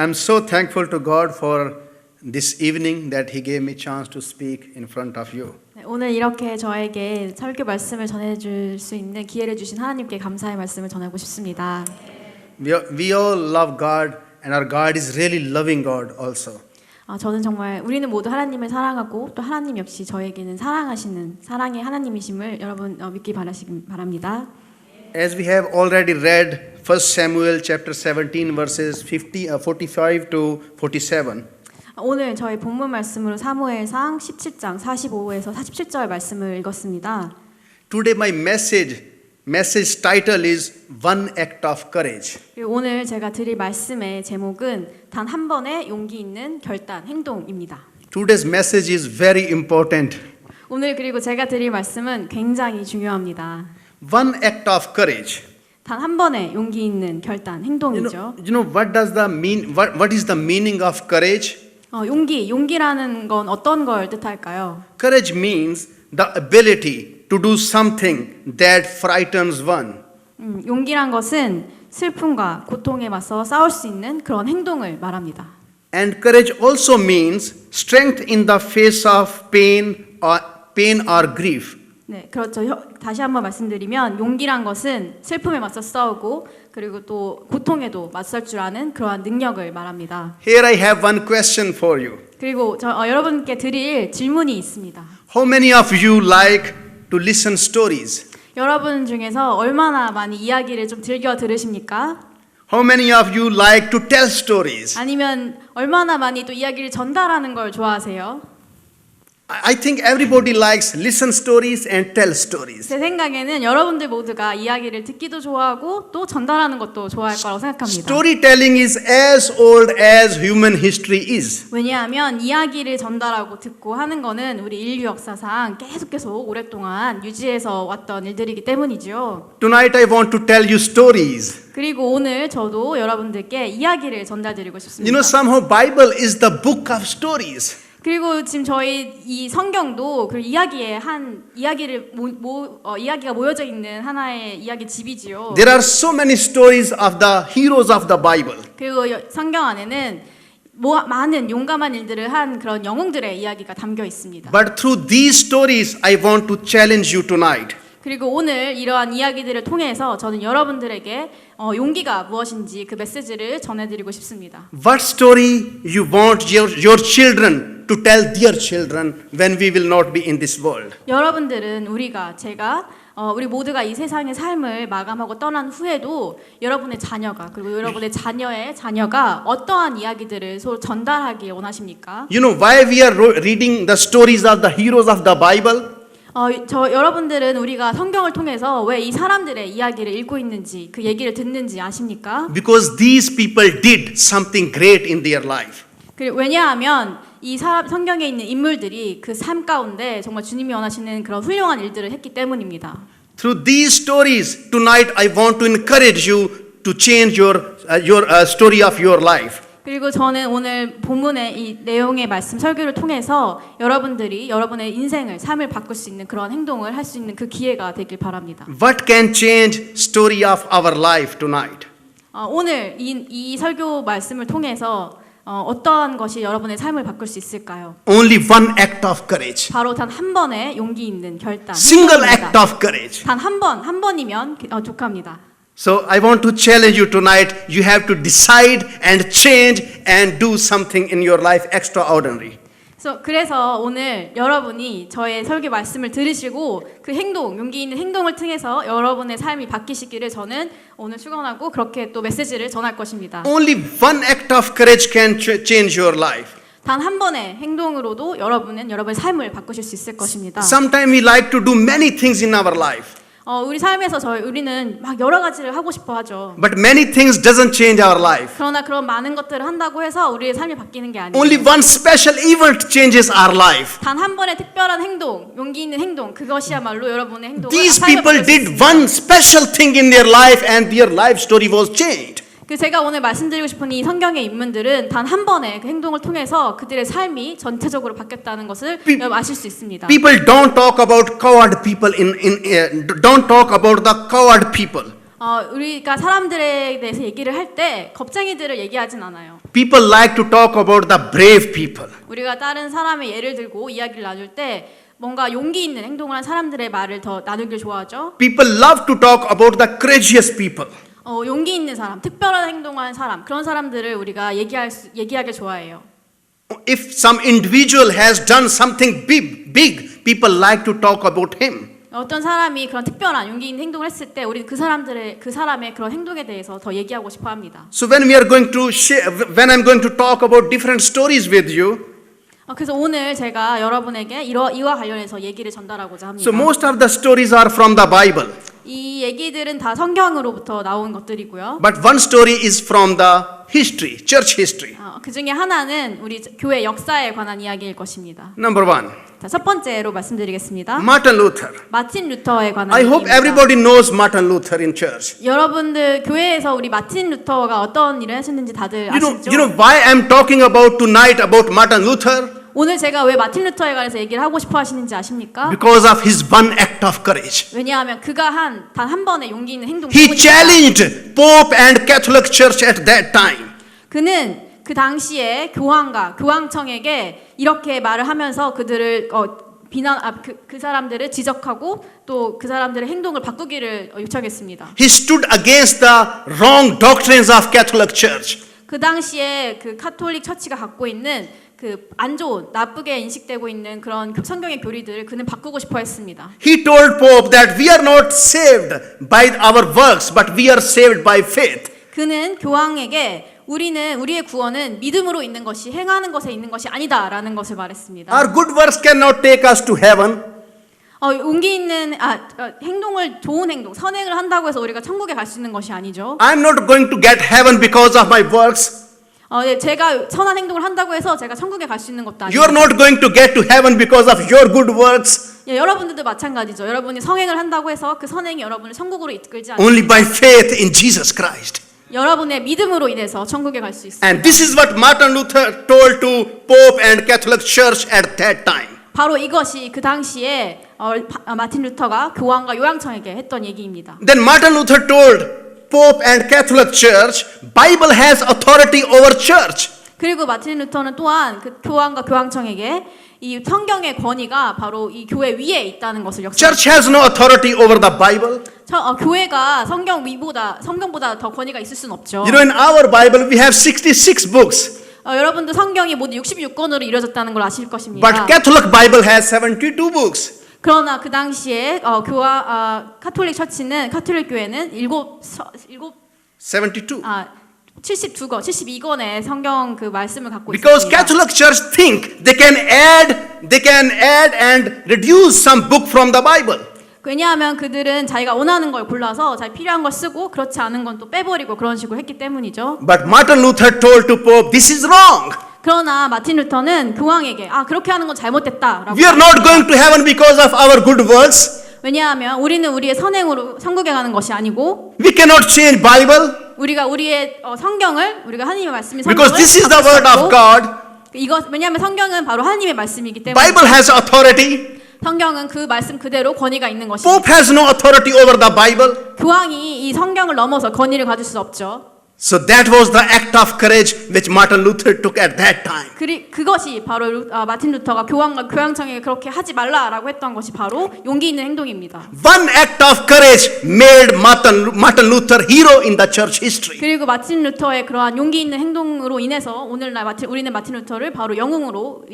I'm so thankful to God for this evening that He gave me chance to speak in front of you. 네, 오늘 이렇게 저에게 설교 말씀을 전해줄 수 있는 기회를 주신 하나님께 감사의 말씀을 전하고 싶습니다. We all love God, and our God is really loving God also. 저는 정말 우리는 모두 하나님을 사랑하고 또 하나님 역시 저에게는 사랑하시는 사랑의 하나님이심을 여러분 믿기 바랍니다. As we have already read 1 Samuel chapter 17 verses 45 to 47. 오늘 저희 본문 말씀으로 사무엘상 17장 45에서 47절 말씀을 읽었습니다. Today my message title is One Act of Courage. 오늘 제가 드릴 말씀의 제목은 단 한 번의 용기 있는 결단, 행동입니다. Today's message is very important. 오늘 그리고 제가 드릴 말씀은 굉장히 중요합니다. One act of courage. 단 한 번의 용기 있는 결단, 행동이죠. You know what is the meaning of courage? 용기라는 건 어떤 걸 뜻할까요? Courage means the ability to do something that frightens one. 용기란 것은 슬픔과 고통에 맞서 싸울 수 있는 그런 행동을 말합니다. And courage also means strength in the face of pain or grief. 네, 그렇죠. 다시 한번 말씀드리면 용기란 것은 슬픔에 맞서 싸우고 그리고 또 고통에도 맞설 줄 아는 그러한 능력을 말합니다. Here I have one question for you. 그리고 여러분께 드릴 질문이 있습니다. How many of you like to listen stories? 여러분 중에서 얼마나 많이 이야기를 좀 즐겨 들으십니까? How many of you like to tell stories? 아니면 얼마나 많이 또 이야기를 전달하는 걸 좋아하세요? I think everybody likes listen stories and tell stories. 제 생각에는 여러분들 모두가 이야기를 듣기도 좋아하고 또 전달하는 것도 좋아할 거라고 생각합니다. Storytelling is as old as human history is. 왜냐하면 이야기를 전달하고 듣고 하는 거는 우리 인류 역사상 계속 오랫동안 유지해서 왔던 일들이기 때문이죠. Tonight I want to tell you stories. 그리고 오늘 저도 여러분들께 이야기를 전달드리고 싶습니다. You know, somehow Bible is the book of stories. 그리고 지금 저희 이 성경도 그 이야기가 모여져 있는 하나의 이야기 집이지요. There are so many stories of the heroes of the Bible. 그리고 성경 안에는 많은 용감한 일들을 한 그런 영웅들의 이야기가 담겨 있습니다. But through these stories, I want to challenge you tonight. 그리고 오늘 이러한 이야기들을 통해서 저는 여러분들에게 용기가 무엇인지 그 메시지를 전해드리고 싶습니다. What story you want your children to tell their children when we will not be in this world? 여러분들은 우리 모두가 이 세상의 삶을 마감하고 떠난 후에도 여러분의 자녀가 그리고 여러분의 자녀의 자녀가 어떠한 이야기들을 서로 전달하길 원하십니까? You know why we are reading the stories of the heroes of the Bible? 여러분들은 우리가 성경을 통해서 왜 이 사람들의 이야기를 읽고 있는지 그 얘기를 듣는지 아십니까? Because these people did something great in their life. 왜냐하면 이 성경에 있는 인물들이 그 삶 가운데 정말 주님이 원하시는 그런 훌륭한 일들을 했기 때문입니다. Through these stories, tonight I want to encourage you to change your story of your life. 그리고 저는 오늘 본문의 이 내용의 말씀 설교를 통해서 여러분들이 여러분의 인생을 삶을 바꿀 수 있는 그런 행동을 할 수 있는 그 기회가 되길 바랍니다. What can change story of our life tonight? 오늘 이 설교 말씀을 통해서 어떠한 것이 여러분의 삶을 바꿀 수 있을까요? Only one act of courage. 바로 단 한 번의 용기 있는 결단. Single act of courage. 단 한 번이면 족합니다. So I want to challenge you tonight. You have to decide and change and do something in your life extraordinary. 그래서 오늘 여러분이 저의 설교 말씀을 들으시고 그 용기 있는 행동을 통해서 여러분의 삶이 바뀌시기를 저는 오늘 축원하고 그렇게 또 메시지를 전할 것입니다. Only one act of courage can change your life. 단 한 번의 행동으로도 여러분은 여러분의 삶을 바꾸실 수 있을 것입니다. Sometimes we like to do many things in our life. 우리 삶에서 우리는 막 여러 가지를 하고 싶어 하죠. But many things doesn't change our life. 그러나 그런 많은 것들을 한다고 해서 우리의 삶이 바뀌는 게 아니에요. Only one special event changes our life. 단 한 번의 특별한 행동, 용기 있는 행동, 그것이야말로 여러분의 행동을 These 삶을 people 바꿀 수 did 있습니다. one special thing in their life and their life story was changed. 제가 오늘 말씀드리고 싶은 이 성경의 인물들은 단 한 번의 그 행동을 통해서 그들의 삶이 전체적으로 바뀌었다는 것을 아실 수 있습니다. People don't talk about coward people don't talk about the coward people. 우리가 사람들에 대해서 얘기를 할 때 겁쟁이들을 얘기하진 않아요. People like to talk about the brave people. 우리가 다른 사람의 예를 들고 이야기를 나눌 때 뭔가 용기 있는 행동을 한 사람들의 말을 더 나누길 좋아하죠. People love to talk about the courageous people. 용기 있는 사람, 특별한 행동을 한 사람, 그런 사람들을 우리가 얘기하길 좋아해요. If some individual has done something big, people like to talk about him. 어떤 사람이 그런 특별한 용기 있는 행동을 했을 때 우리는 그 사람의 그런 행동에 대해서 더 얘기하고 싶어 합니다. So when I'm going to talk about different stories with you, 그래서 오늘 제가 여러분에게 이와 관련해서 얘기를 전달하고자 합니다. so most of the stories are from the Bible, 이 얘기들은 다 성경으로부터 나온 것들이고요. but one story is from the history, church history. 그 중에 하나는 우리 교회 역사에 관한 이야기일 것입니다. Number one, 자, 첫 번째로 말씀드리겠습니다. Martin Luther. 마틴 루터에 관한 I hope 이야기입니다. everybody knows Martin Luther in church. 여러분들 교회에서 우리 마틴 루터가 어떤 일을 하셨는지 다들 아시죠? You know why I'm talking about tonight about Martin Luther? 오늘 제가 왜 마틴 루터에 관해서 얘기를 하고 싶어 하시는지 아십니까? Because of his one act of courage. 왜냐하면 그가 단 한 번의 용기 있는 행동 He 때문입니다. challenged Pope and Catholic Church at that time. 그는 그 당시에 교황과 교황청에게 이렇게 말을 하면서 그들을 그 사람들을 지적하고 또 그 사람들의 행동을 바꾸기를 요청했습니다. He stood against the wrong doctrines of Catholic Church. 그 당시에 그 카톨릭 처치가 갖고 있는 그 안 좋은 나쁘게 인식되고 있는 그런 성경의 교리들을 그는 바꾸고 싶어 했습니다. He told Pope that we are not saved by our works, but we are saved by faith. 그는 교황에게 우리의 구원은 믿음으로 있는 것이 행하는 것에 있는 것이 아니다라는 것을 말했습니다. Our good works cannot take us to heaven. 용기 있는 좋은 행동, 선행을 한다고 해서 우리가 천국에 갈 수 있는 것이 아니죠. I'm not going to get heaven because of my works. 제가 선한 행동을 한다고 해서 제가 천국에 갈 수 있는 것도 아니에요. You are not going to get to heaven because of your good works. 여러분들도 마찬가지죠. 여러분이 성행을 한다고 해서 그 선행이 여러분을 천국으로 이끌지 않습니다. Only by faith in Jesus Christ. 여러분의 믿음으로 인해서 천국에 갈 수 있습니다. And this is what Martin Luther told to Pope and Catholic Church at that time. 바로 이것이 그 당시에 마틴 루터가 교황과 요양청에게 했던 얘기입니다. Then Martin Luther told Pope and Catholic Church, Bible has authority over church. 그리고 마틴 루터는 또한 그 교황과 교황청에게 이 성경의 권위가 바로 이 교회 위에 있다는 것을 Church has no authority over the Bible. 교회가 성경보다 더 권위가 있을 수는 없죠. You know, in our Bible we have 66 books. 여러분도 성경이 모두 66권으로 이루어졌다는 걸 아실 것입니다. But Catholic Bible has 72 books. 그러나 그 당시에 카톨릭 교회는 72권의 성경 그 말씀을 갖고 Because 있습니다. Catholic Church think they can add and reduce some book from the Bible. 왜냐하면 그들은 자기가 원하는 걸 골라서 자기 필요한 걸 쓰고 그렇지 않은 건 또 빼버리고 그런 식으로 했기 때문이죠. But Martin Luther told to Pope, this is wrong. 그러나 마틴 루터는 교황에게 그렇게 하는 건 잘못됐다라고. We are not going to heaven because of our good works. 왜냐하면 우리는 우리의 선행으로 천국에 가는 것이 아니고 We cannot change Bible 우리가 우리의 성경을 우리가 하나님의 말씀이 because this is the word of God. 왜냐하면 성경은 바로 하나님의 말씀이기 때문에 Bible has authority. 성경은 그 말씀 그대로 권위가 있는 것입니다. Pope has no authority over the Bible. 교황이 이 성경을 넘어서 권위를 가질 수 없죠. So that was the act of courage which Martin Luther took at that time. 그것이 바로 마틴 루터가 교황과 교황청에게 그렇게 하지 말라라고 했던 것이 바로 용기 있는 행동입니다. One act of courage made Martin Luther hero in the church history. 그리고 마틴 루터의 그러한 용기 있는 행동으로 인해서 오늘날 우리는 마틴 루터를 바로 영웅으로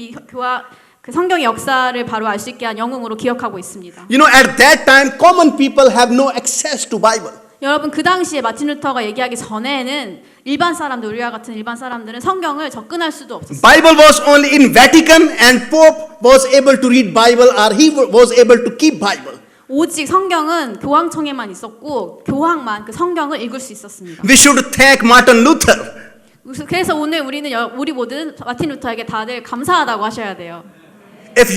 그 성경의 역사를 바로 알 수 있게 한 영웅으로 기억하고 있습니다. You know, at that time, common people have no access to Bible. 여러분 그 당시에 마틴 루터가 얘기하기 전에는 우리와 같은 일반 사람들은 성경을 접근할 수도 없었어요. Bible was only in Vatican and Pope was able to read Bible or he was able to keep Bible. 오직 성경은 교황청에만 있었고 교황만 그 성경을 읽을 수 있었습니다. We should thank Martin Luther. 그래서 오늘 우리 모든 마틴 루터에게 다들 감사하다고 하셔야 돼요. If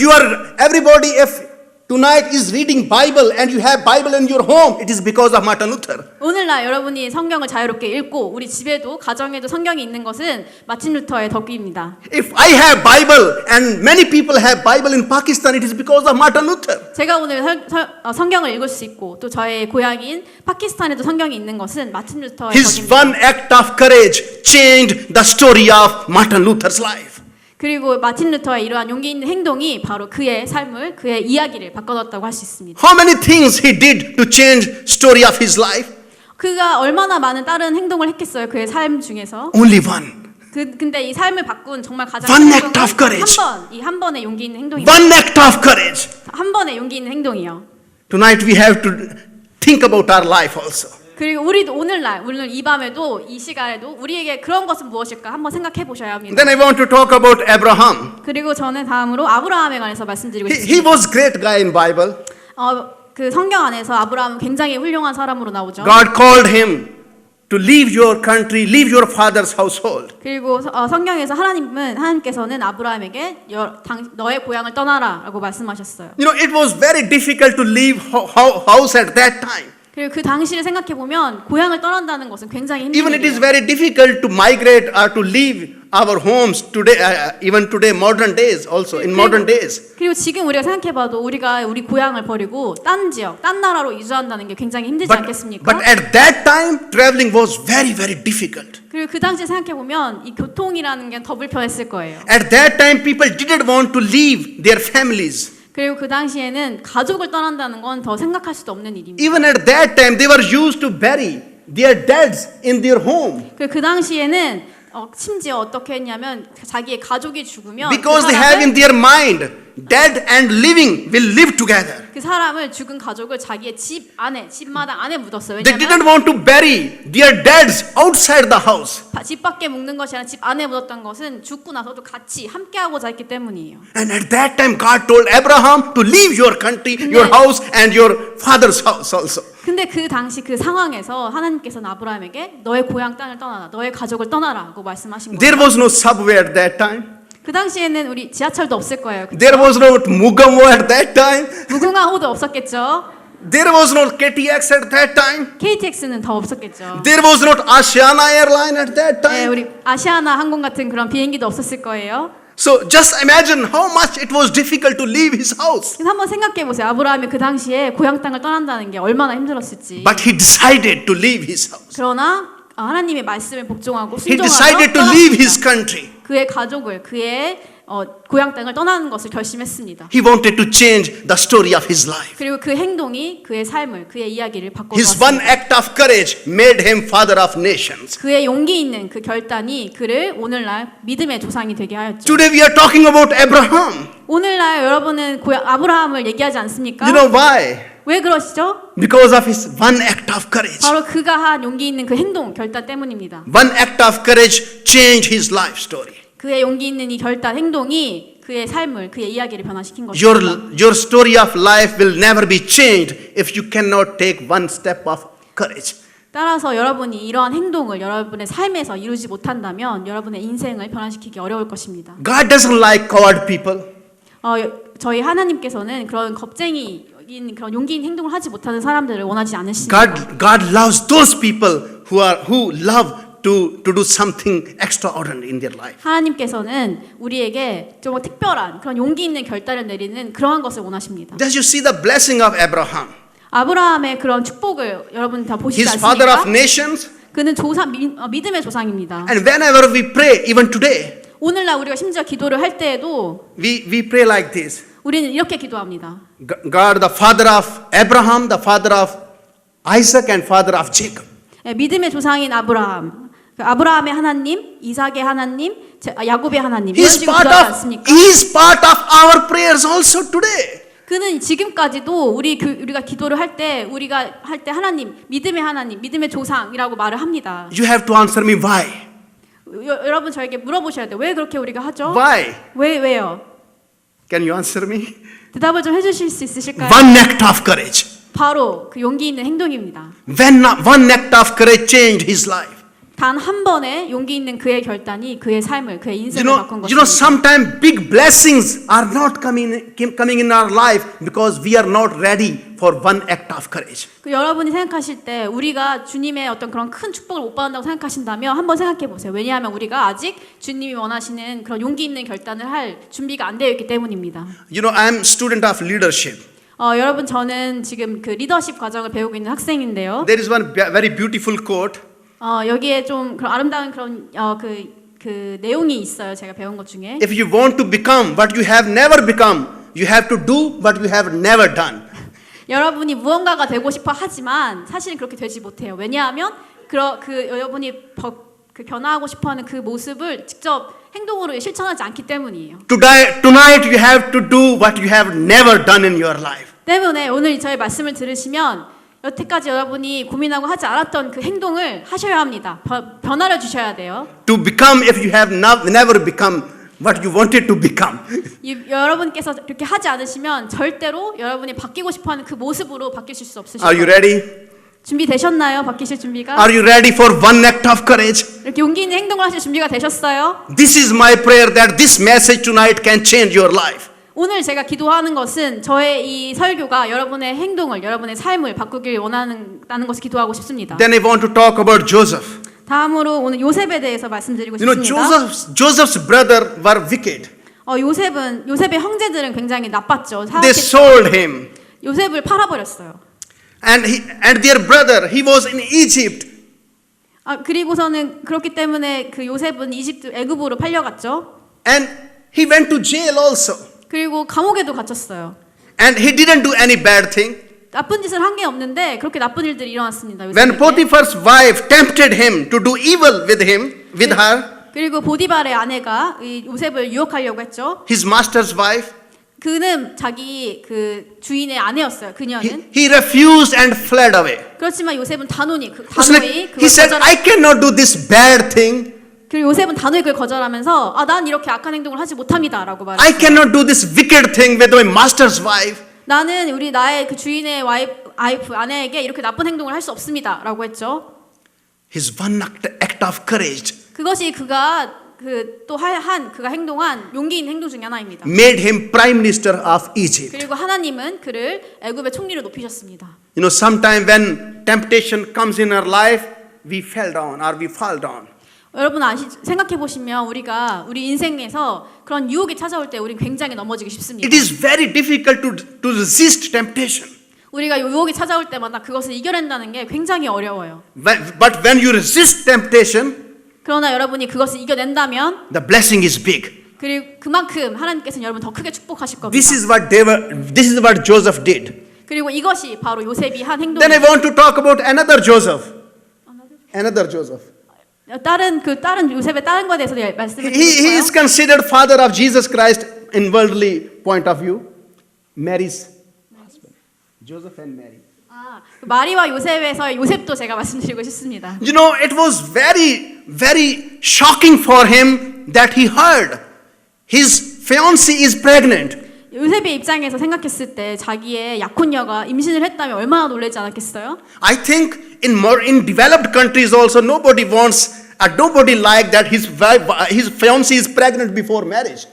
tonight is reading Bible and you have Bible in your home, it is because of Martin Luther. 오늘날 여러분이 성경을 자유롭게 읽고 우리 집에도 가정에도 성경이 있는 것은 마틴 루터의 덕입니다. If I have Bible and many people have Bible in Pakistan, it is because of Martin Luther. 제가 오늘 성경을 읽을 수 있고 또 저의 고향인 파키스탄에도 성경이 있는 것은 마틴 루터의 His 덕입니다. one act of courage changed the story of Martin Luther's life. 그리고 마틴 루터의 이러한 용기 있는 행동이 바로 그의 삶을, 그의 이야기를 바꿔놨다고 할 수 있습니다. How many things he did to change story of his life? 그가 얼마나 많은 다른 행동을 했겠어요, 그의 삶 중에서. Only one. 근데 이 삶을 바꾼 정말 가장 One 큰 act of courage. 한 번의 용기 있는 행동입니다. One act of courage. 한 번의 용기 있는 행동이요. Tonight we have to think about our life also. 그리고 우리도 오늘 이 밤에도 이 시간에도 우리에게 그런 것은 무엇일까 한번 생각해 보셔야 합니다. Then I want to talk about Abraham. 그리고 저는 다음으로 아브라함에 관해서 말씀드리고 He 싶습니다. was great guy in Bible. 그 성경 안에서 아브라함은 굉장히 훌륭한 사람으로 나오죠. God called him to leave your country, leave your father's household. 그리고 성경에서 하나님께서는 아브라함에게 너의 고향을 떠나라라고 말씀하셨어요. You know, it was very difficult to leave house at that time. 그리고 그 당시를 생각해 보면 고향을 떠난다는 것은 굉장히 힘든 Even it is 일이에요. very difficult to migrate or to leave our homes today, even today, modern days also, in modern days. 그리고 지금 우리가 생각해봐도 우리가 우리 고향을 버리고 딴 지역, 딴 나라로 이주한다는 게 굉장히 힘들지 않겠습니까? But at that time, traveling was very, very difficult. 그리고 그 당시에 생각해보면 이 교통이라는 게 더 불편했을 거예요. At that time, people didn't want to leave their families. 그리고 그 당시에는 가족을 떠난다는 건 더 생각할 수도 없는 일입니다. Even at that time, they were used to bury their deads in their home. 그 당시에는 심지어 어떻게 했냐면 자기의 가족이 죽으면 Because they have in their mind, dead and living will live together. 그 사람을 죽은 가족을 자기의 집 안에, 집마당 안에 묻었어요. They 왜냐하면 didn't want to bury their deads outside the house. 집 밖에 묵는 것이 아니라 집 안에 묻었던 것은 죽고 나서도 같이 함께하고자 했기 때문이에요. And at that time, God told Abraham to leave your country, your house, and your father's house also. 근데 그 당시 그 상황에서 하나님께서는 아브라함에게 너의 고향 땅을 떠나라, 너의 가족을 떠나라고 말씀하신 There 거예요. was no subway at that time. 그 당시에는 우리 지하철도 없을 거예요. 그쵸? There was no Mugamo at that time. 무궁화호도 없었겠죠. There was no KTX at that time. KTX는 더 없었겠죠. There was not Asiana airline at that 네, time. 우리 아시아나 항공 같은 그런 비행기도 없었을 거예요. So just imagine how much it was difficult to leave his house. 그래서 한번 생각해 보세요. 아브라함이 그 당시에 고향 땅을 떠난다는 게 얼마나 힘들었을지. But he decided to leave his house. 그러나 하나님의 말씀에 복종하고 He 순종하며 decided to leave his 떠났습니다. country. 그의 가족을, 그의 고향 땅을 떠나는 것을 결심했습니다. He wanted to change the story of his life. 그리고 그 행동이 그의 삶을, 그의 이야기를 His one 바꿔놓았습니다. act of courage made him father of nations. 그의 용기 있는 그 결단이 그를 오늘날 믿음의 조상이 되게 하였죠. Today we are talking about Abraham. 오늘날 여러분은 아브라함을 얘기하지 않습니까? You know why? 왜 그러시죠? Because of his one act of courage. 바로 그가 한 용기 있는 그 행동, 결단 때문입니다. One act of courage changed his life story. 그의 용기 있는 이 결단, 행동이 그의 삶을, 그의 이야기를 변화시킨 Your 것입니다. story of life will never be changed if you cannot take one step of courage. 따라서 여러분이 이러한 행동을 여러분의 삶에서 이루지 못한다면 여러분의 인생을 변화시키기 어려울 것입니다. God doesn't like coward people. 저희 하나님께서는 그런 겁쟁이인 그런 용기 있는 행동을 하지 못하는 사람들을 원하지 않으십니다. God loves those people who love to do something extraordinary in their life. 하나님께서는 우리에게 좀 특별한 그런 용기 있는 결단을 내리는 그러한 것을 원하십니다. Just you see the blessing of Abraham. 아브라함의 그런 축복을 여러분 다 보시지 His father of 않습니까? nations. 그는 믿음의 조상입니다. And whenever we pray, even today, 오늘날 우리가 심지어 기도를 할 때에도 we pray like this. 우리는 이렇게 기도합니다. God, the father of Abraham, the father of Isaac, and father of Jacob. 믿음의 조상인 아브라함, 아브라함의 하나님, 이삭의 하나님, 야곱의 하나님 이런 He 식으로 기도하지 않습니까? is part of our prayers also today. 그는 지금까지도 우리가 기도를 할 때 하나님, 믿음의 조상이라고 말을 합니다. You have to answer me why. 여러분 저에게 물어보셔야 돼요. 왜 그렇게 우리가 하죠? Why? 왜요? Can you answer me? 대답을 좀 해주실 수 있으실까요? One act of courage. 바로 그 용기 있는 행동입니다. When one act of courage changed his life. 단 한 번의 용기 있는 그의 결단이 그의 삶을, 그의 인생을 바꾼 You know, 것입니다. sometimes big blessings are not coming in our life because we are not ready for one act of courage. 그 여러분이 생각하실 때 우리가 주님의 어떤 그런 큰 축복을 못 받는다고 생각하신다면 한번 생각해 보세요. 왜냐하면 우리가 아직 주님이 원하시는 그런 용기 있는 결단을 할 준비가 안 되어 있기 때문입니다. You know, I'm student of leadership. 여러분 저는 지금 그 리더십 과정을 배우고 있는 학생인데요. There is one very beautiful quote. 여기에 좀 그런 아름다운 그런 그 내용이 있어요. 제가 배운 것 중에. If you want to become what you have never become, you have to do what you have never done. 여러분이 무언가가 되고 싶어 하지만 사실은 그렇게 되지 못해요. 왜냐하면 여러분이 그 변화하고 싶어하는 그 모습을 직접 행동으로 실천하지 않기 때문이에요. Tonight you have to do what you have never done in your life. 때문에 오늘 저희 말씀을 들으시면 여태까지 여러분이 고민하고 하지 않았던 그 행동을 하셔야 합니다. 변화를 주셔야 돼요. To become if you have never become what you wanted to become. 여러분께서 그렇게 하지 않으시면 절대로 여러분이 바뀌고 싶어하는 그 모습으로 바뀌실 수 없으실 Are you 거예요. ready? 준비되셨나요? 바뀌실 준비가? Are you ready for one act of courage? 이렇게 용기 있는 행동을 하실 준비가 되셨어요? This is my prayer that this message tonight can change your life. 오늘 제가 기도하는 것은 저의 이 설교가 여러분의 행동을, 여러분의 삶을 바꾸길 원한다는 것을 기도하고 싶습니다. Then I want to talk about Joseph. 다음으로 오늘 요셉에 대해서 말씀드리고 You know, 싶습니다. Joseph's brother were wicked. 요셉의 형제들은 굉장히 나빴죠. They sold him. 요셉을 팔아버렸어요. And their brother, he was in Egypt. 그리고서는 그렇기 때문에 그 요셉은 애굽으로 팔려갔죠. And he went to jail also. 그리고 감옥에도 갇혔어요. And he didn't do any bad thing. 나쁜 짓을 한 게 없는데 그렇게 나쁜 일들이 일어났습니다. When 요셉에게. Potiphar's wife tempted him to do evil with her, 그리고 보디발의 아내가 이 요셉을 유혹하려고 했죠. his master's wife, 그는 자기 그 주인의 아내였어요. 그녀는. he refused and fled away. 그렇지만 요셉은 단호히 He 그걸 said, I cannot do this bad thing. 그리고 요셉은 단호히 그걸 거절하면서 난 이렇게 악한 행동을 하지 못합니다라고 I 말했어요. cannot do this wicked thing with my master's wife. 나는 나의 그 주인의 아내에게 이렇게 나쁜 행동을 할 수 없습니다라고 했죠. His one act of courage 그것이 그가 그가 행동한 용기 있는 행동 중에 하나입니다. made him prime minister of Egypt. 그리고 하나님은 그를 애굽의 총리로 높이셨습니다. You know, sometimes when temptation comes in our life, we fell down or we fall down. 여러분 생각해 보시면 우리 인생에서 그런 유혹이 찾아올 때 우리는 굉장히 넘어지기 쉽습니다. It is very difficult to resist temptation. 우리가 유혹이 찾아올 때마다 그것을 이겨낸다는 게 굉장히 어려워요. But when you resist temptation, 그러나 여러분이 그것을 이겨낸다면 the blessing is big. 그리고 그만큼 하나님께서는 여러분 더 크게 축복하실 겁니다. This is what Joseph did. 그리고 이것이 바로 요셉이 한 Then I 행동입니다. want to talk about another Joseph. Another Joseph. 다른 요셉의 다른 것에 대해서 말씀을 드리고 He is 싶어요. considered father of Jesus Christ in worldly point of view. Mary's husband. Joseph and Mary. 그 마리와 요셉에서 요셉도 제가 말씀드리고 싶습니다. You know, it was very shocking for him that he heard his fiancée is pregnant. 요셉의 입장에서 생각했을 때 자기의 약혼녀가 임신을 했다면 얼마나 놀라지 않았겠어요? I think in developed countries also nobody like that his fiancée is pregnant before marriage.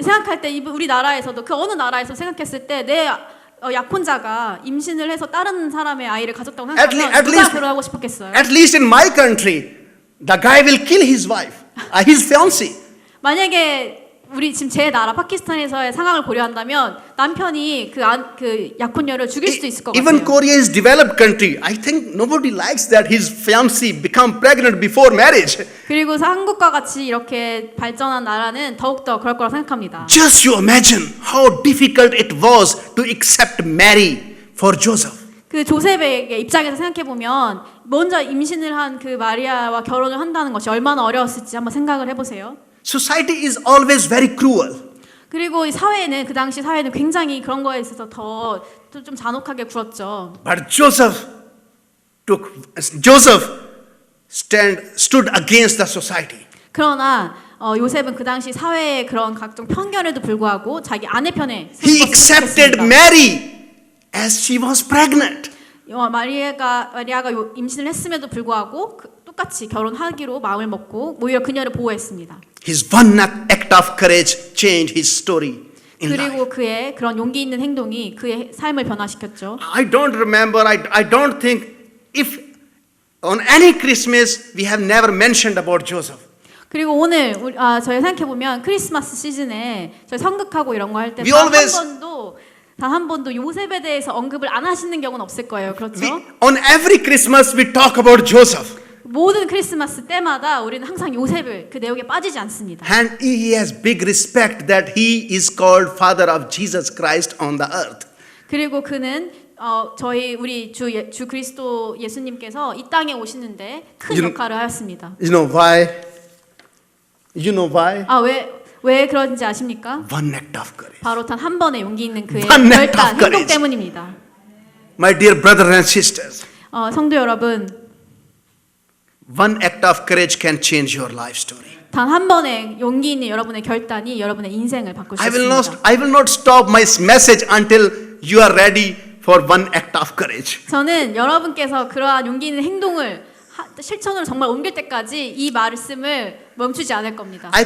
생각할 때 우리나라에서도 그 어느 나라에서 생각했을 때 내 약혼자가 임신을 해서 다른 사람의 아이를 가졌다고 생각하면 누가 결혼하고 싶었겠어요? At least in my country, the guy will kill his wife, his fiancée. 만약에 우리 지금 제 나라 파키스탄에서의 상황을 고려한다면 남편이 그 약혼녀를 죽일 수도 있을 것 같아요. Even Korea is developed country. I think nobody likes that his fiancée become pregnant before marriage. 그리고 한국과 같이 이렇게 발전한 나라는 더욱더 그럴 거라 생각합니다. Just you imagine how difficult it was to accept Mary for Joseph. 그 조셉의 입장에서 생각해 보면 먼저 임신을 한 그 마리아와 결혼을 한다는 것이 얼마나 어려웠을지 한번 생각을 해보세요. Society is always very cruel. 그리고 이 그 당시 사회는 굉장히 그런 거에 있어서 더 좀 잔혹하게 굴었죠. But Joseph stood against the society. 그러나 요셉은 그 당시 사회의 그런 각종 편견에도 불구하고 자기 아내 편에 He accepted Mary as she was pregnant. 마리아가 임신을 했음에도 불구하고 똑같이 결혼하기로 마음을 먹고 오히려 그녀를 보호했습니다. His one act of courage changed his story in life. 그리고 그의 그런 용기 있는 행동이 그의 삶을 변화시켰죠. I don't remember, I don't think if on any Christmas we have never mentioned about Joseph. 그리고 오늘 저희 생각해 보면 크리스마스 시즌에 저희 성극하고 이런 거 할 때 We 단 always- 한 번도 요셉에 대해서 언급을 안 하시는 경우는 없을 거예요. 그렇죠? On every Christmas we talk about Joseph. 모든 크리스마스 때마다 우리는 항상 요셉을 그 내용에 빠지지 않습니다. And he has big respect that he is called father of Jesus Christ on the earth. 그리고 그는 저희 우리 주 그리스도 예수님께서 이 땅에 오시는데 큰 You- 역할을 하였습니다. You know why? You know why? 왜 그런지 아십니까? One act of courage. 바로 단 한 번의 용기 있는 그의 One act 결단, of 행동 courage. 때문입니다. My dear brothers and sisters, 성도 여러분, one act of courage can change your life story. 단 한 번의 용기 있는 여러분의 결단이 여러분의 인생을 바꿀 수 있습니다. I will not stop my message until you are ready for one act of courage. 저는 여러분께서 그러한 용기 있는 행동을 실천으로 정말 옮길 때까지 이 말씀을 멈추지 않을 겁니다. I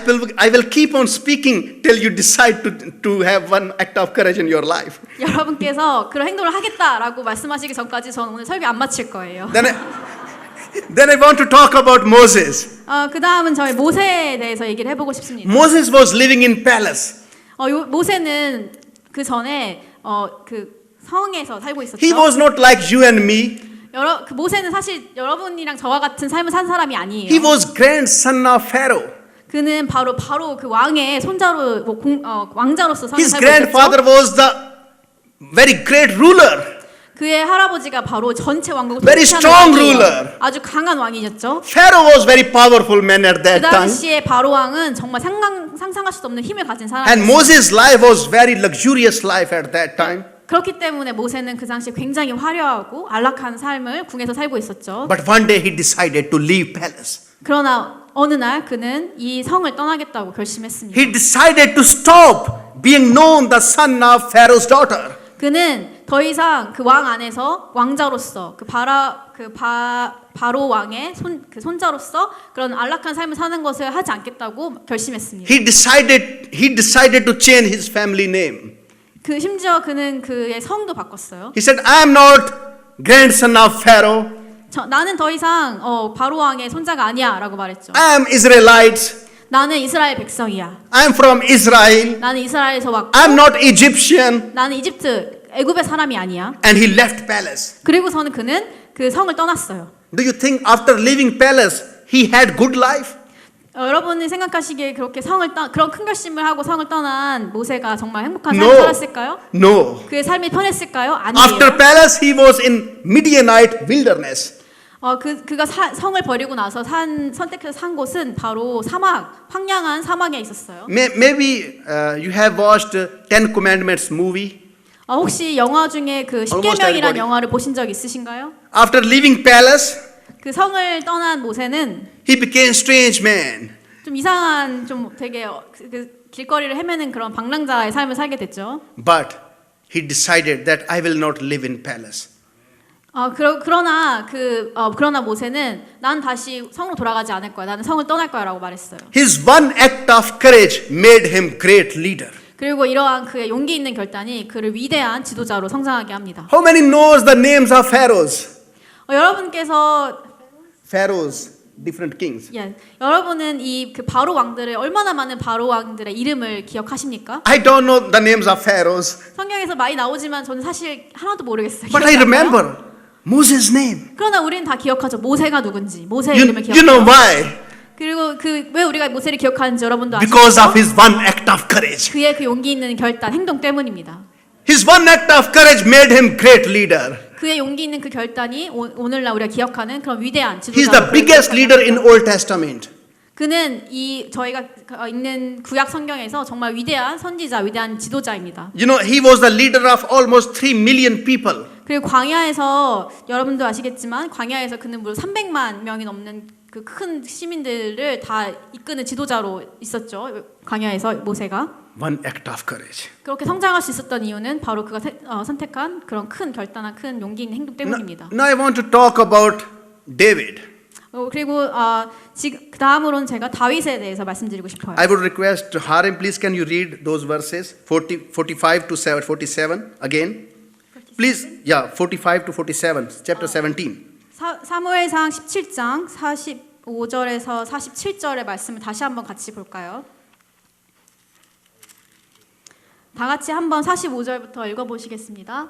will keep on speaking till you decide to have one act of courage in your life. 여러분께서 그런 행동을 하겠다라고 말씀하시기 전까지 저는 오늘 설교 안 마칠 거예요. Then I want to talk about Moses. 그 다음은 저희 모세에 대해서 얘기를 해보고 싶습니다. Moses was living in palace. 모세는 그 전에 그 성에서 살고 있었죠. He was not like you and me. 그 모세는 사실 여러분이랑 저와 같은 삶을 산 사람이 아니에요. He was grandson of Pharaoh. 그는 바로 그 왕의 손자로 왕자로서 삶을 His 살고 grandfather 있었죠. was the very great ruler. 그의 할아버지가 바로 전체 왕국을 Very 통치하는 strong 왕이에요. ruler. 아주 강한 왕이셨죠. Pharaoh was very powerful man at 그 that time. 당시에 바로 왕은 정말 상상할 수 없는 힘을 가진 And 사람이었어요. Moses' life was very luxurious life at that time. 그렇기 때문에 모세는 그 당시에 굉장히 화려하고 안락한 삶을 궁에서 살고 있었죠. But one day he decided to leave palace. 그러나 어느 날 그는 이 성을 떠나겠다고 결심했습니다. He decided to stop being known the son of Pharaoh's daughter. 그는 더 이상 그 왕 안에서 왕자로서 바로 왕의 손자로서 그런 안락한 삶을 사는 것을 하지 않겠다고 결심했습니다. He decided to change his family name. 심지어 그는 그의 성도 바꿨어요. He said, I am not grandson of Pharaoh. 나는 더 이상 바로 왕의 손자가 아니야라고 말했죠. I am Israelite. 나는 이스라엘 백성이야. I am from Israel. 나는 이스라엘에서 왔고 I am not Egyptian. 나는 애굽의 사람이 아니야. And he left palace. 그리고서는 그는 그 성을 떠났어요. Do you think after leaving palace he had good life? 여러분이 생각하시기에 그렇게 그런 큰 결심을 하고 성을 떠난 모세가 정말 행복한 No. 삶을 살았을까요? No. 그의 삶이 편했을까요? 아니에요. After palace he was in Midianite wilderness. 그가 성을 버리고 나서 선택해서 산 곳은 바로 황량한 사막에 있었어요. Maybe you have watched Ten Commandments movie. 혹시 영화 중에 그 Almost 십계명이란 everybody. 영화를 보신 적 있으신가요? After leaving palace, 그 성을 떠난 모세는 he became strange man. 좀 이상한 좀 되게 그 길거리를 헤매는 그런 방랑자의 삶을 살게 됐죠. But he decided that I will not live in palace. 그러나 모세는 난 다시 성으로 돌아가지 않을 거야. 나는 성을 떠날 거야라고 말했어요. His one act of courage made him great leader. 그리고 이러한 그의 용기 있는 결단이 그를 위대한 지도자로 성장하게 합니다. How many knows the names of pharaohs? 여러분께서 Pharaohs, different kings. 여러분은 이 그 바로 왕들의 얼마나 많은 바로 왕들의 이름을 기억하십니까? I don't know the names of pharaohs, 성경에서 많이 나오지만 저는 사실 하나도 모르겠어요. but I 기억이 안 나요? remember Moses' name. 그러나 우리는 다 기억하죠. 모세가 누군지, 모세의 You, 이름을 you know 기억해요. why? 그리고 왜 우리가 모세를 기억하는지 여러분도 Because of 아시죠? his one act of courage. 그의 그 용기 있는 결단, 행동 때문입니다. His one act of courage made him great leader. 그의 용기 있는 그 결단이 오늘날 우리가 기억하는 그런 위대한 He's 지도자로 the biggest leader in Old Testament. 그는 저희가 읽는 구약 성경에서 정말 위대한 선지자, 위대한 지도자입니다. You know, he was the leader of almost 3 million people. 그리고 광야에서 여러분도 아시겠지만 광야에서 그는 무려 300만 명이 넘는 그 큰 시민들을 다 이끄는 지도자로 있었죠. 광야에서 모세가 One act of courage. 그렇게 성장할 수 있었던 이유는 바로 그가 선택한 그런 큰 결단한 큰 용기 있는 행동 때문입니다. Now I want to talk about David. 그리고 지금 그 다음으로는 제가 다윗에 대해서 말씀드리고 싶어요. I would request Harim, please can you read those verses 45 to 47 again? Please, yeah, 45 to 47, chapter 17. 사무엘상 17장 45절에서 47절의 말씀을 다시 한번 같이 볼까요? 다 같이 한번 45절부터 읽어보시겠습니다.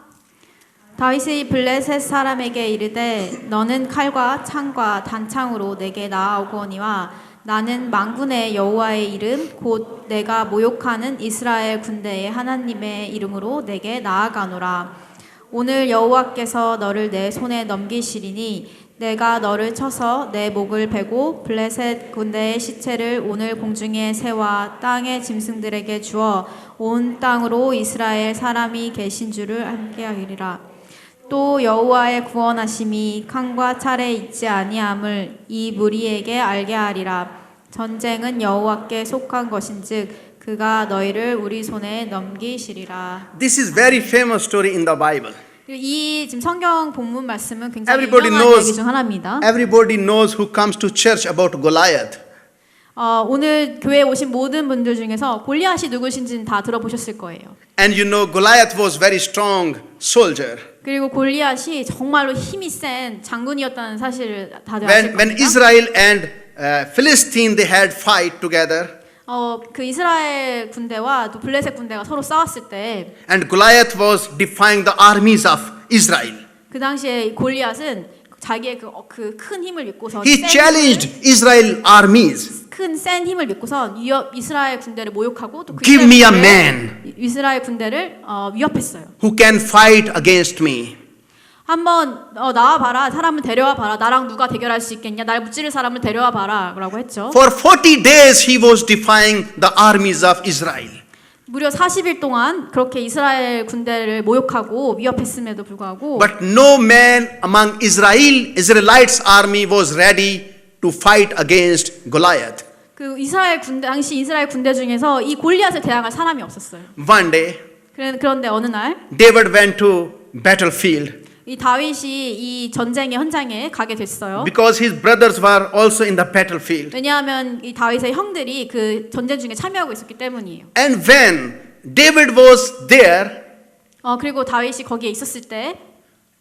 다윗이 블레셋 사람에게 이르되 너는 칼과 창과 단창으로 내게 나아오거니와 나는 만군의 여호와의 이름 곧 내가 모욕하는 이스라엘 군대의 하나님의 이름으로 내게 나아가노라. 오늘 여호와께서 너를 내 손에 넘기시리니 내가 너를 쳐서 내 목을 베고 블레셋 군대의 시체를 오늘 공중의 새와 땅의 짐승들에게 주어 온 땅으로 이스라엘 사람이 계신 줄을 알게 하리라. 또 여호와의 구원하심이 칼과 칼에 있지 아니함을 이 무리에게 알게 하리라. 전쟁은 여호와께 속한 것인즉 그가 너희를 우리 손에 넘기시리라. This is very famous story in the Bible. 이 지금 성경 본문 말씀은 굉장히 Everybody 유명한 knows. 얘기 중 하나입니다. Everybody knows who comes to church about Goliath. 오늘 교회에 오신 모든 분들 중에서 골리앗이 누구신지는 다 들어보셨을 거예요. And you know Goliath was very strong soldier. 그리고 골리앗이 정말로 힘이 센 장군이었다는 사실을 다들 아실 When 겁니다. Israel and Philistine they had fight together. 그 이스라엘 군대와 또 블레셋 군대가 서로 싸웠을 때 And Goliath was defying the armies of Israel. 그 당시에 골리앗은 자기의 그 큰 힘을 믿고서 He challenged Israel armies. 큰 센 힘을 믿고서 이스라엘 군대를 모욕하고 또 그 Give me a man 이스라엘 군대를 위협했어요. who can fight against me. 한번 나와봐라. 사람을 데려와봐라. 나랑 누가 대결할 수 있겠냐. 날 무찌를 사람을 데려와봐라 라고 했죠. For 40 days he was defying the armies of Israel. 무려 40일 동안 그렇게 이스라엘 군대를 모욕하고 위협했음에도 불구하고 But no man among Israelites army was ready to fight against Goliath. 그 당시 이스라엘 군대 중에서 이 골리앗을 대항할 사람이 없었어요. One day 그런데 어느 날 David went to battlefield 이 다윗이 이 전쟁의 현장에 가게 됐어요. because his brothers were also in the battlefield. 왜냐하면 이 다윗의 형들이 그 전쟁 중에 참여하고 있었기 때문이에요. And when David was there 그리고 다윗이 거기에 있었을 때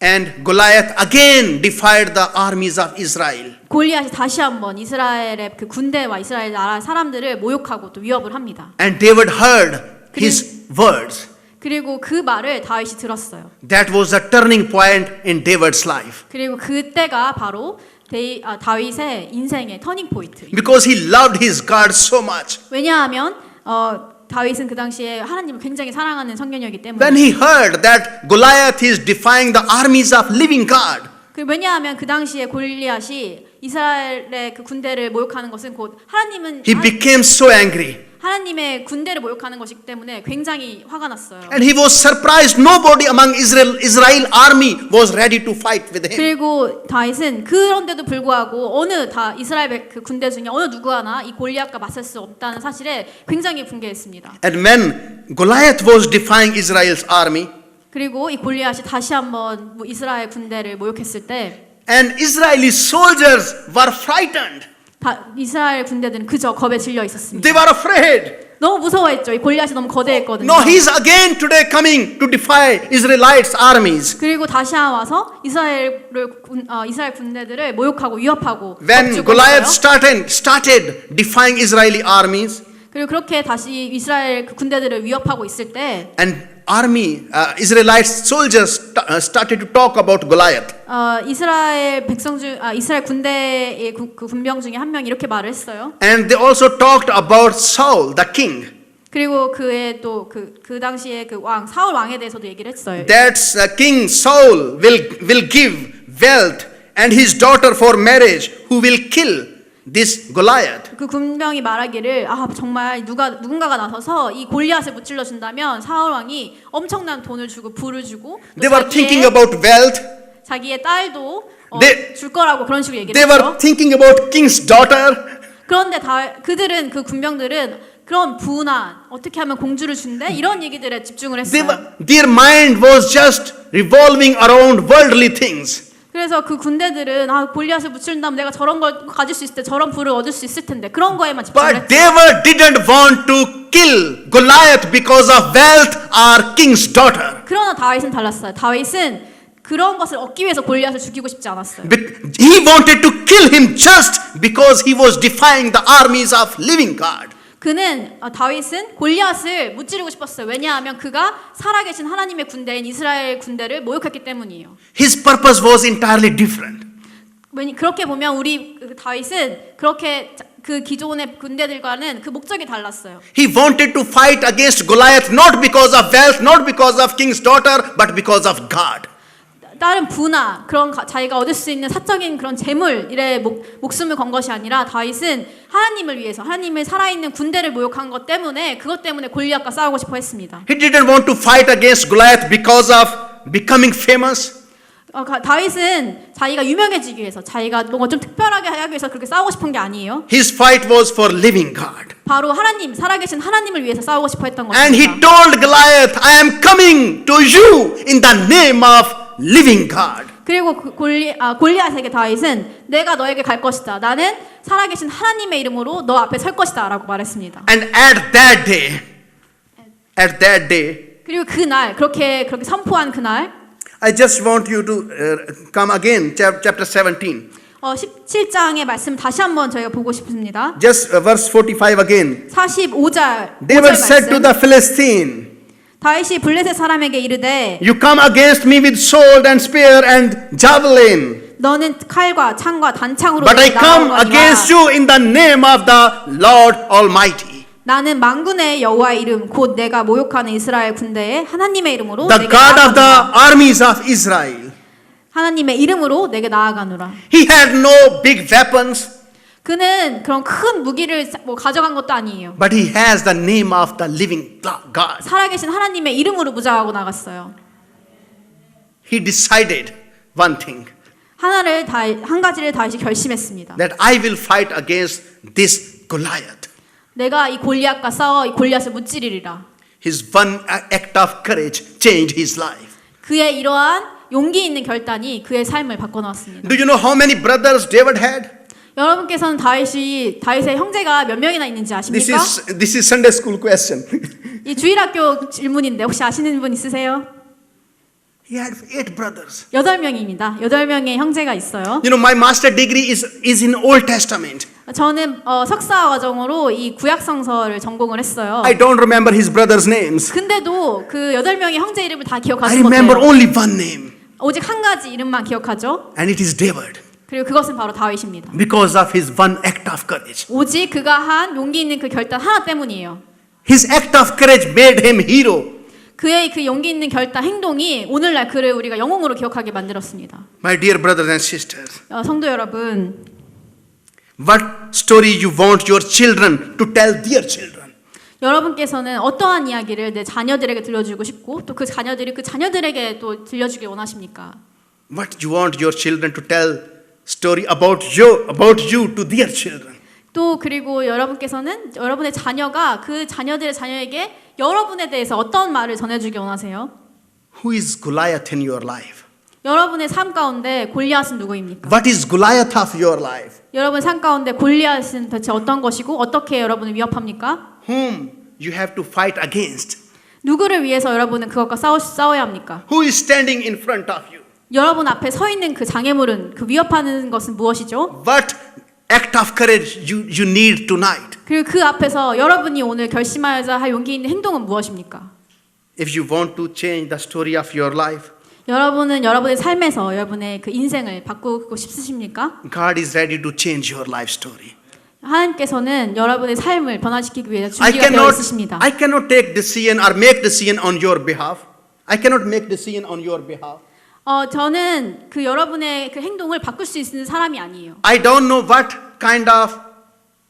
and Goliath again defied the armies of Israel. 골리앗이 다시 한번 이스라엘의 그 군대와 이스라엘 나라 사람들을 모욕하고 또 위협을 합니다. And David heard his words. 그리고 그 말을 다윗이 들었어요. That was the turning point in David's life. 그리고 그때가 바로 다윗의 인생의 터닝 포인트. Because he loved his God so much. 왜냐하면 다윗은 그 당시에 하나님을 굉장히 사랑하는 성견이었기 때문에. When he heard that Goliath is defying the armies of living God. 왜냐하면 그 당시에 골리앗이 이스라엘의 그 군대를 모욕하는 것은 곧 He became so angry. 하나님의 군대를 모욕하는 것이기 때문에 굉장히 화가 났어요. And he was surprised nobody among Israel army was ready to fight with him. 그리고 다윗은 그런데도 불구하고 이스라엘 그 군대 중에 어느 누구 하나 이 골리앗과 맞설 수 없다는 사실에 굉장히 분개했습니다. And when Goliath was defying Israel's army, 그리고 이 골리앗이 다시 한번 이스라엘 군대를 모욕했을 때 and Israeli soldiers were frightened. 이스라엘 군대들은 그저 겁에 질려 있었습니다. They were afraid. 너무 무서워했죠. 이 골리앗이 너무 거대했거든요. No, he's again today coming to defy Israelites' armies. 그리고 다시 와서 이스라엘 군대들을 모욕하고 위협하고 When Goliath started defying Israeli armies, 그리고 그렇게 다시 이스라엘 군대들을 위협하고 있을 때 and Israelite soldiers started to talk about Goliath. 이스라엘 군대의 그 군병 중에 한 명이 이렇게 말을 했어요. And they also talked about Saul, the king. 그리고 그의 또 그 당시에 그 사울 왕에 대해서도 얘기를 했어요. That King Saul will give wealth and his daughter for marriage, who will kill this Goliath. 그 군병이 말하기를 정말 누군가가 나서서 이 골리앗을 무찔러 준다면 사울 왕이 엄청난 돈을 주고 부를 주고 They were thinking about wealth. 자기의 딸도 They- 줄 거라고 그런 식으로 얘기를 They were 했죠. thinking about king's daughter. 그런데 그 군병들은 그런 부나 어떻게 하면 공주를 준대 이런 얘기들에 집중을 했어요. Their mind was just revolving around worldly things. 그래서 그 군대들은 골리앗을 무찌른다면 내가 저런 걸 가질 수 있을 때 저런 부를 얻을 수 있을 텐데 그런 거에만 집중을 But 했죠. David didn't want to kill Goliath because of wealth or king's daughter. 그러나 다윗은 달랐어요. 다윗은 그런 것을 얻기 위해서 골리앗을 죽이고 싶지 않았어요. He wanted to kill him just because he was defying the armies of living God. 다윗은 골리앗을 무찌르고 싶었어요. 왜냐하면 그가 살아계신 하나님의 군대인 이스라엘 군대를 모욕했기 때문이에요. His purpose was entirely different. 그렇게 보면 우리 다윗은 그렇게 그 기존의 군대들과는 그 목적이 달랐어요. He wanted to fight against Goliath not because of wealth, not because of king's daughter, but because of God. 다른 부나 그런 자기가 얻을 수 있는 사적인 그런 재물에 목숨을 건 것이 아니라 다윗은 하나님을 위해서 하나님의 살아있는 군대를 모욕한 것 때문에 그것 때문에 골리앗과 싸우고 싶어 했습니다. He didn't want to fight against Goliath because of becoming famous. 다윗은 자기가 유명해지기 위해서 자기가 뭔가 좀 특별하게 하기 위해서 그렇게 싸우고 싶은 게 아니에요. His fight was for living God. 바로 하나님, 살아계신 하나님을 위해서 싸우고 싶어 했던 And he 것입니다. told Goliath, I am coming to you in the name of living God. 그리고 골리앗에게 다윗은 내가 너에게 갈 것이다. 나는 살아계신 하나님의 이름으로 너 앞에 설 것이다 라고 말했습니다. And at that day, 그리고 그날 그렇게 선포한 그날 I just want you to come again, chapter 17. 17장의 말씀 다시 한번 저희가 보고 싶습니다. Just verse 45 again. 45절 David said to 말씀. the Philistine, 다윗이 블레셋 사람에게 이르되 you come against me with sword and spear and javelin, 너는 칼과 창과 단창으로 but I 내게 come 나아오거니와 against you in the name of the Lord Almighty, 나는 만군의 여호와의 이름 곧 내가 모욕하는 이스라엘 군대의 하나님의 이름으로 the 내게 God of the 나아가노라. armies of Israel. 하나님의 이름으로 내게 나아가노라. He had no big weapons, 그는 그런 큰 무기를 가져간 것도 아니에요. but he has the name of the living God. 살아계신 하나님의 이름으로 무장하고 나갔어요. He decided one thing, 한 가지를 다윗이 결심했습니다. that I will fight against this Goliath. 내가 이 골리앗과 싸워 이 골리앗을 무찌르리라. His one act of courage changed his life. 그의 이러한 용기 있는 결단이 그의 삶을 바꿔놓았습니다. Do you know how many brothers David had? 여러분께서는 다윗의 형제가 몇 명이나 있는지 아십니까? This is Sunday school question. 이 주일학교 질문인데 혹시 아시는 분 있으세요? He had 8 brothers. 8명입니다. 8명의 형제가 있어요. You know, my master degree is in Old Testament. 저는 석사 과정으로 이 구약 성서를 전공을 했어요. I don't remember his brothers' names. 근데도 그 8명의 형제 이름을 다 I 기억하지 remember 못해요. only one name, 오직 한 가지 이름만 기억하죠. and it is David, 그리고 그것은 바로 다윗입니다. because of his one act of courage. 오직 그가 한 용기 있는 그 결단 하나 때문이에요. His act of courage made him hero. 그의 그 용기 있는 결단 행동이 오늘날 그를 우리가 영웅으로 기억하게 만들었습니다. My dear brothers and sisters, 성도 여러분, what story you want your children to tell their children? 여러분께서는 어떠한 이야기를 내 자녀들에게 들려주고 싶고 또 그 자녀들이 그 자녀들에게 또 들려주길 원하십니까? What you want your children to tell story about you to their children? 또 그리고 여러분께서는 여러분의 자녀가 그 자녀들의 자녀에게 여러분에 대해서 어떤 말을 전해주길 원하세요? Who is Goliath in your life? 여러분의 삶 가운데 골리앗은 누구입니까? What is Goliath of your life? 여러분 삶 가운데 골리앗은 대체 어떤 것이고 어떻게 여러분을 위협합니까? Whom you have to fight against? 누구를 위해서 여러분은 그것과 싸워야 합니까? Who is standing in front of you? 여러분 앞에 서 있는 그 장애물은 그 위협하는 것은 무엇이죠? What act of courage you need tonight? 그리고 그 앞에서 여러분이 오늘 결심하여야 할 용기 있는 행동은 무엇입니까? If you want to change the story of your life, 여러분은 여러분의 삶에서 여러분의 그 인생을 바꾸고 싶으십니까? God is ready to change your life story. 하나님께서는 여러분의 삶을 변화시키기 위해 I 준비가 되어 cannot 있으십니다. take decision or make decision on your behalf. I cannot make decision on your behalf. 저는 그 여러분의 그 행동을 바꿀 수 있는 사람이 아니에요. I don't know what kind of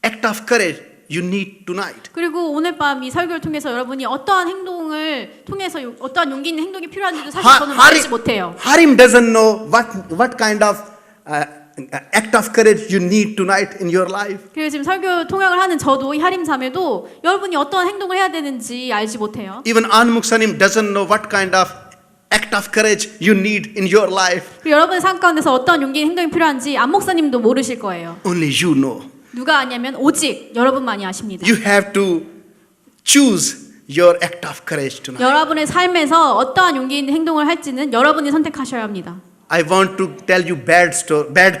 act of courage you need tonight. 그리고 오늘 밤 이 설교를 통해서 여러분이 어떠한 행동을 통해서 어떠한 용기 있는 행동이 필요한지도 사실 저는 알지 못해요. Harim doesn't know what kind of act of courage you need tonight in your life. 그리고 지금 설교 통역을 하는 저도 이 하림삼에도 여러분이 어떠한 행동을 해야 되는지 알지 못해요. Even An Muksanim doesn't know what kind of act of courage you need in your life? 그리고 여러분의 삶 가운데서 어떤 용기 행동이 필요한지 안 목사님도 모르실 거예요. Only you know. 누가 아냐면 오직 여러분만이 아십니다. You have to choose your act of courage tonight. 여러분의 삶에서 어떠한 용기 있는 행동을 할지는 여러분이 선택하셔야 합니다. I want to tell you bad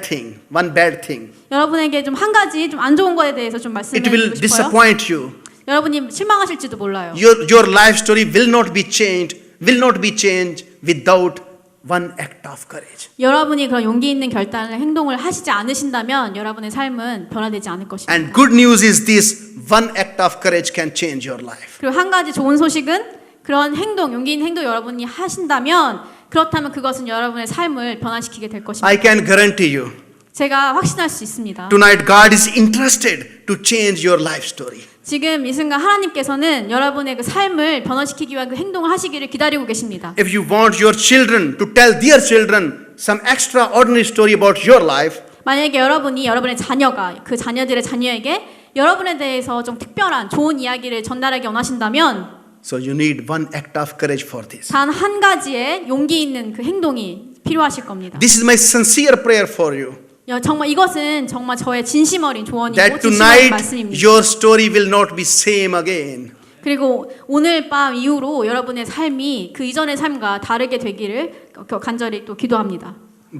thing, one bad thing. 여러분에게 좀 한 가지 좀 안 좋은 거에 대해서 좀 It will 말씀드리고 싶어요. disappoint you. 여러분이 실망하실지도 몰라요. Your life story will not be changed without one act of courage. 여러분이 그런 용기 있는 결단을 행동을 하시지 않으신다면 여러분의 삶은 변화되지 않을 것입니다. And good news is this, one act of courage can change your life. 그리고 한 가지 좋은 소식은 그런 행동, 용기 있는 행동 여러분이 하신다면 그렇다면 그것은 여러분의 삶을 변화시키게 될 것입니다. I can guarantee you, 제가 확신할 수 있습니다. tonight God is interested to change your life story. 지금 이 순간 하나님께서는 여러분의 그 삶을 변화시키기 위한 그 행동을 하시기를 기다리고 계십니다. If you want your children to tell their children some extraordinary story about your life, 만약에 여러분이 여러분의 자녀가 그 자녀들의 자녀에게 여러분에 대해서 좀 특별한 좋은 이야기를 전달하기 원하신다면 so you need one act of courage for this. 단 한 가지의 용기 있는 그 행동이 필요하실 겁니다. This is my sincere prayer for you. 정말 이것은 정말 저의 진심 어린 조언이고 That 진심 어린 tonight 말씀입니다. your story will not be same again. 그리고 오늘 밤 이후로 여러분의 삶이 그 이전의 삶과 다르게 되기를 간절히 또 기도합니다.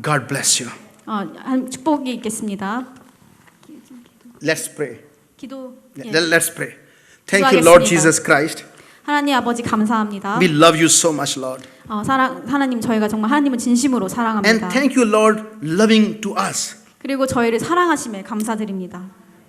God bless you. 축복이 있겠습니다. Let's pray. 기도. Let's pray. Thank you, Lord Jesus Christ. 하나님 아버지 감사합니다. We love you so much, Lord. 하나님 저희가 정말 하나님을 진심으로 And 사랑합니다. thank you, Lord, loving to us. 그리고 저희를 사랑하심에 감사드립니다.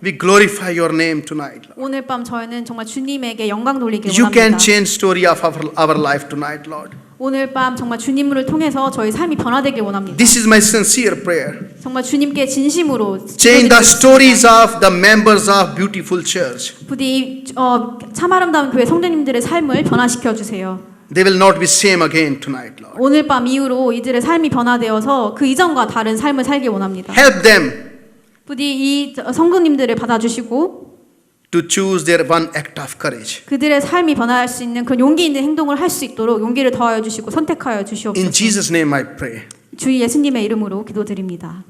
We glorify your name tonight, Lord. 오늘 밤 저희는 정말 주님에게 영광 돌리길 You can 원합니다. change story of our life tonight, Lord. 오늘 밤 정말 주님을 통해서 저희 삶이 변화되길 원합니다. This is my sincere prayer. 정말 주님께 진심으로 Change the 기도드리겠습니다. stories of the members of Beautiful Church. 부디 참 아름다운 교회 성도님들의 삶을 변화시켜 주세요. They will not be same again tonight, Lord. 오늘 밤 이후로 이들의 삶이 변화되어서 그 이전과 다른 삶을 살길 원합니다. Help them 부디 이 성도님들을 받아주시고 to choose their one act of courage. 그들의 삶이 변화할 수 있는 그런 용기 있는 행동을 할 수 있도록 용기를 더하여 주시고 선택하여 In 주시옵소서. Jesus' name I pray. 주 예수님의 이름으로 기도드립니다.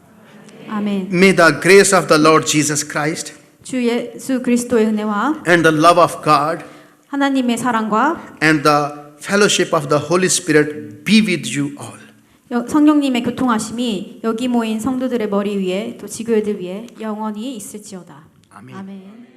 아멘. May the grace of the Lord Jesus Christ 주 예수 그리스도의 은혜와 and the love of God 하나님의 사랑과 and the fellowship of the Holy Spirit be with you all. 성령님의 교통하심이 여기 모인 성도들의 머리 위에 또 지교회들 위에 영원히 있을지어다. 아멘. 아멘.